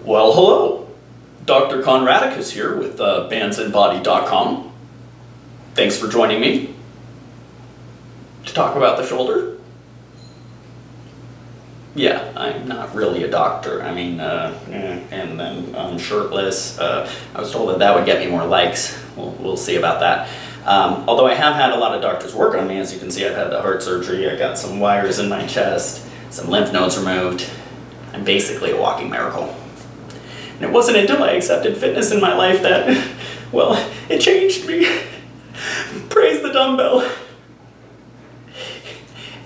Well, hello. Dr. Conradicus here with BandsAndBody.com. Thanks for joining me to talk about the shoulder. Yeah, I'm not really a doctor. I mean, and then I'm shirtless. I was told that would get me more likes. We'll see about that. Although I have had a lot of doctors work on me. As you can see, I've had the heart surgery. I got some wires in my chest, some lymph nodes removed. I'm basically a walking miracle. And it wasn't until I accepted fitness in my life that, well, it changed me. Praise the dumbbell.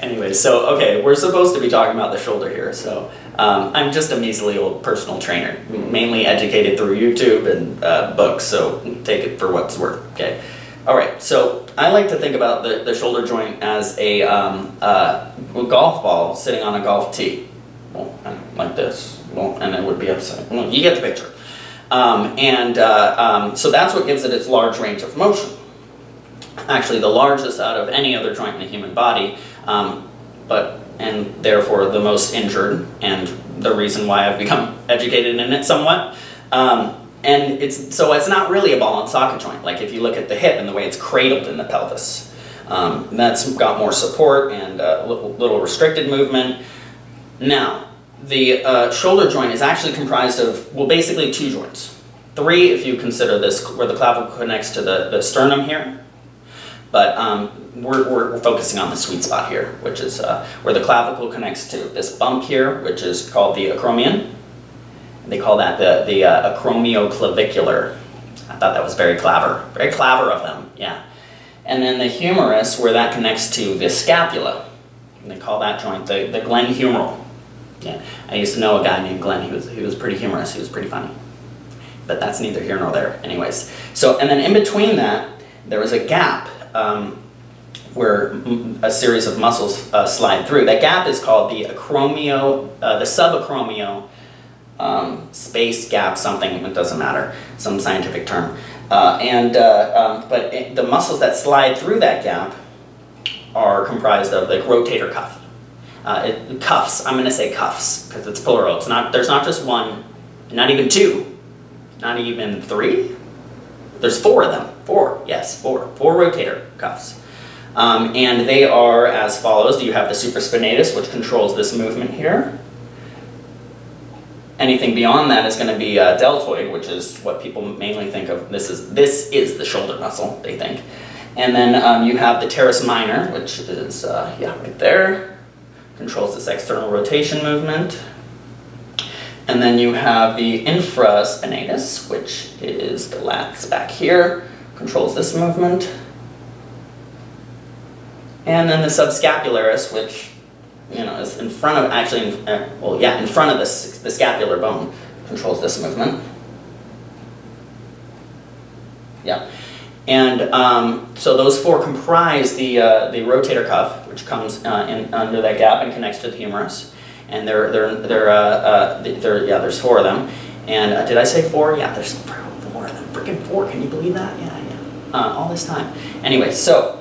Anyway, so, okay, we're supposed to be talking about the shoulder here. So I'm just a measly old personal trainer, mainly educated through YouTube and books, so take it for what's worth, okay? All right, so I like to think about the shoulder joint as a golf ball sitting on a golf tee. Well, like this. Well, and it would be upside. Well, you get the picture. So that's what gives it its large range of motion. Actually, the largest out of any other joint in the human body, and therefore the most injured, and the reason why I've become educated in it somewhat. And it's not really a ball and socket joint. Like if you look at the hip and the way it's cradled in the pelvis, that's got more support and little restricted movement. Now, the shoulder joint is actually comprised of, well, basically two joints. Three, if you consider this, where the clavicle connects to the sternum here. But we're focusing on the sweet spot here, which is where the clavicle connects to this bump here, which is called the acromion. They call that the acromioclavicular. I thought that was very clever of them, yeah. And then the humerus, where that connects to the scapula. And they call that joint the glenohumeral. Yeah, I used to know a guy named Glenn. He was pretty humorous. He was pretty funny. But that's neither here nor there. Anyways, so and then in between that, there was a gap where a series of muscles slide through. That gap is called the subacromio space gap, something. It doesn't matter. Some scientific term. But the muscles that slide through that gap are comprised of the rotator cuff. Cuffs, I'm going to say cuffs, because it's plural. There's not just one, not even two, not even three. There's four of them. Four rotator cuffs. And they are as follows. You have the supraspinatus, which controls this movement here. Anything beyond that is going to be deltoid, which is what people mainly think of. This is the shoulder muscle, they think. And then you have the teres minor, which is, right there. Controls this external rotation movement. And then you have the infraspinatus, which is the lats back here. Controls this movement. And then the subscapularis, which, is in front of, in front of the scapular bone, controls this movement. Yeah. And so those four comprise the rotator cuff, which comes under that gap and connects to the humerus. And there's four of them. And did I say four? Yeah, there's four of them. Freaking four! Can you believe that? Yeah. All this time. Anyway, so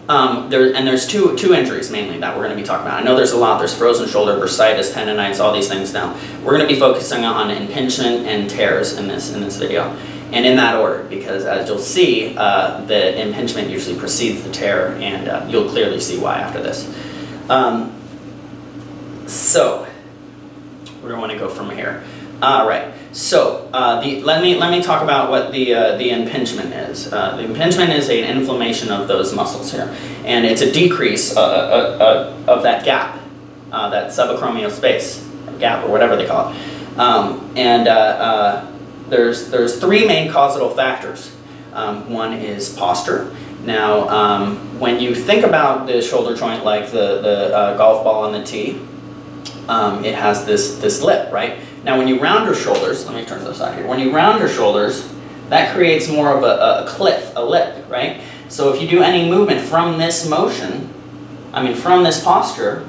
there's two injuries mainly that we're going to be talking about. I know there's a lot. There's frozen shoulder, bursitis, tendonitis, all these things. Now we're going to be focusing on impingement and tears in this video. And in that order, because as you'll see, the impingement usually precedes the tear, and you'll clearly see why after this. So, where do I want to go from here? Right. So, let me talk about what the impingement is. The impingement is an inflammation of those muscles here, and it's a decrease of that gap, that subacromial space, or gap, or whatever they call it, There's three main causal factors. One is posture. Now, when you think about the shoulder joint like the golf ball on the tee, it has this lip, right? Now, when you round your shoulders, let me turn this out here. When you round your shoulders, that creates more of a cliff, a lip, right? So if you do any movement from this motion, from this posture,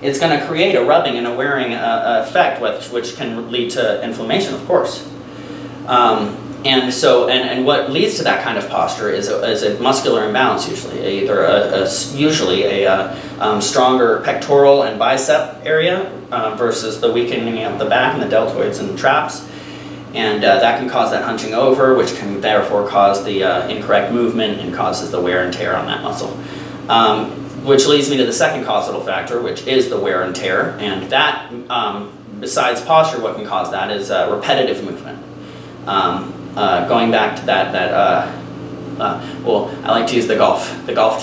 it's going to create a rubbing and a wearing effect, which can lead to inflammation, of course. And so, and what leads to that kind of posture is a muscular imbalance usually, usually a stronger pectoral and bicep area versus the weakening of the back and the deltoids and traps. And that can cause that hunching over, which can therefore cause the incorrect movement and causes the wear and tear on that muscle. Which leads me to the second causal factor, which is the wear and tear. And that, besides posture, what can cause that is repetitive movement. Going back to well, I like to use the golf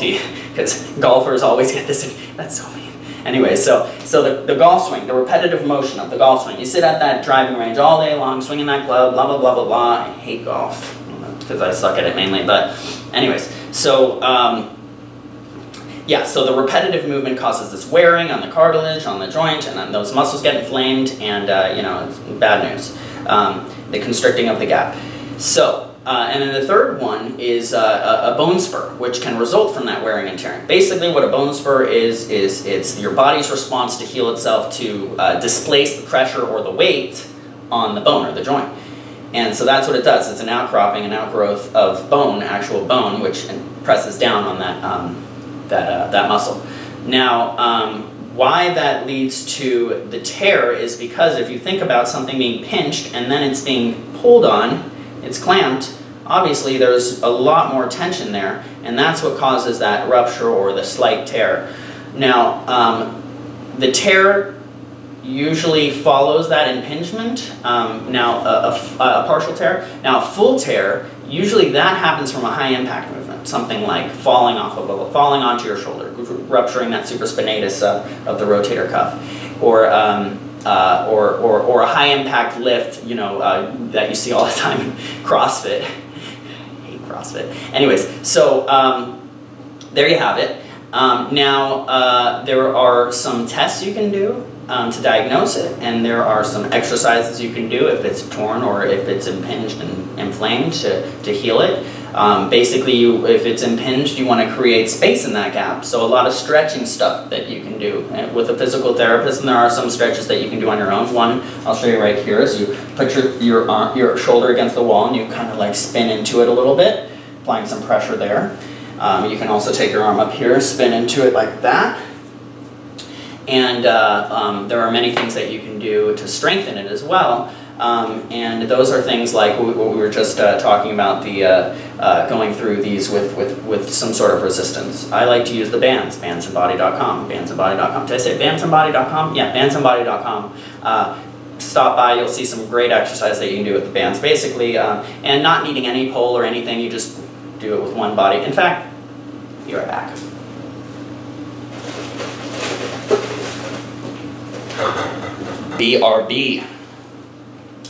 tee, because golfers always get this, that's so mean. Anyway, so the golf swing, the repetitive motion of the golf swing. You sit at that driving range all day long, swinging that club, blah, blah, blah, blah, blah. I hate golf, because I suck at it mainly, but anyways. So, yeah, so the repetitive movement causes this wearing on the cartilage, on the joint, and then those muscles get inflamed, and, you know, it's bad news. The constricting of the gap. So, and then the third one is a bone spur, which can result from that wearing and tearing. Basically, what a bone spur is it's your body's response to heal itself to displace the pressure or the weight on the bone or the joint. And so that's what it does. It's an outcropping, an outgrowth of bone, actual bone, which presses down on that muscle. Now, why that leads to the tear is because if you think about something being pinched and then it's being pulled on, it's clamped, obviously there's a lot more tension there, and that's what causes that rupture or the slight tear. Now, the tear usually follows that impingement. Now, a partial tear. Now, a full tear, usually that happens from a high impact movement, something like falling onto your shoulder, rupturing that supraspinatus of the rotator cuff, or a high impact lift, you know, that you see all the time in CrossFit. I hate CrossFit. Anyways, so there you have it. Now, there are some tests you can do to diagnose it, and there are some exercises you can do if it's torn or if it's impinged and inflamed to heal it. Basically, if it's impinged, you want to create space in that gap. So a lot of stretching stuff that you can do with a physical therapist, and there are some stretches that you can do on your own. One I'll show you right here is you put your shoulder against the wall and you kind of like spin into it a little bit, applying some pressure there. You can also take your arm up here, spin into it like that. And there are many things that you can do to strengthen it as well. And those are things like what we were just talking about, the going through these with some sort of resistance. I like to use the bands, BandsAndBody.com, BandsAndBody.com. Did I say BandsAndBody.com? Yeah, BandsAndBody.com. Stop by, you'll see some great exercise that you can do with the bands, basically, and not needing any pole or anything, you just do it with one body. In fact, be right back. BRB.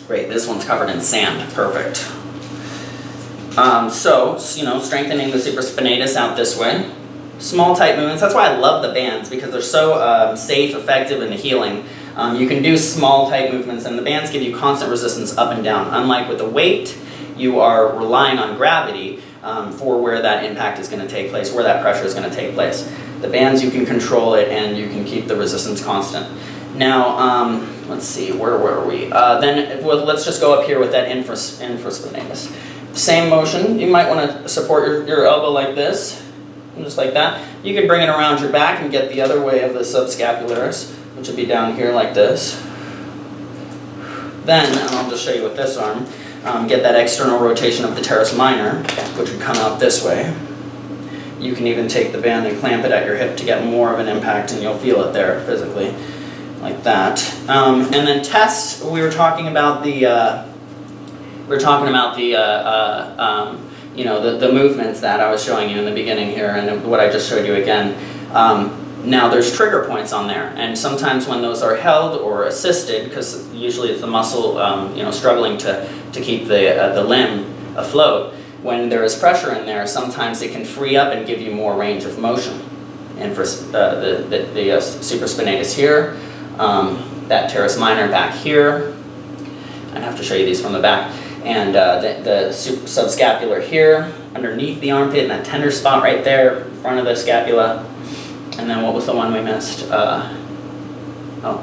Great, this one's covered in sand. Perfect. So, you know, strengthening the supraspinatus out this way. Small, tight movements. That's why I love the bands, because they're so safe, effective in the healing. You can do small, tight movements, and the bands give you constant resistance up and down. Unlike with the weight, you are relying on gravity for where that impact is going to take place, where that pressure is going to take place. The bands, you can control it, and you can keep the resistance constant. Now, let's see, where were we? Then, well, let's just go up here with that infraspinatus. Same motion. You might want to support your elbow like this, just like that. You can bring it around your back and get the other way of the subscapularis, which would be down here like this. Then, and I'll just show you with this arm, get that external rotation of the teres minor, which would come out this way. You can even take the band and clamp it at your hip to get more of an impact, and you'll feel it there physically, like that. And then tests. We were talking about the you know, the movements that I was showing you in the beginning here, and what I just showed you again. Now there's trigger points on there, and sometimes when those are held or assisted, because usually it's the muscle you know, struggling to keep the limb afloat, when there is pressure in there, sometimes it can free up and give you more range of motion. And for the supraspinatus here, that teres minor back here, I'd have to show you these from the back, and the subscapular here, underneath the armpit, in that tender spot right there, in front of the scapula. And then what was the one we missed? Oh,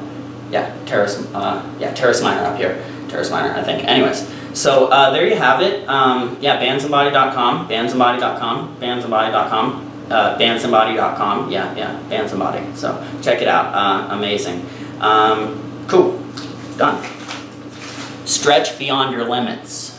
yeah, teres minor up here. Teres minor, I think. Anyways, So there you have it. Yeah, BandsAndBody.com, BandsAndBody.com, BandsAndBody.com, BandsAndBody.com. Yeah, BandsAndBody. So check it out. Amazing. Cool. Done. Stretch beyond your limits.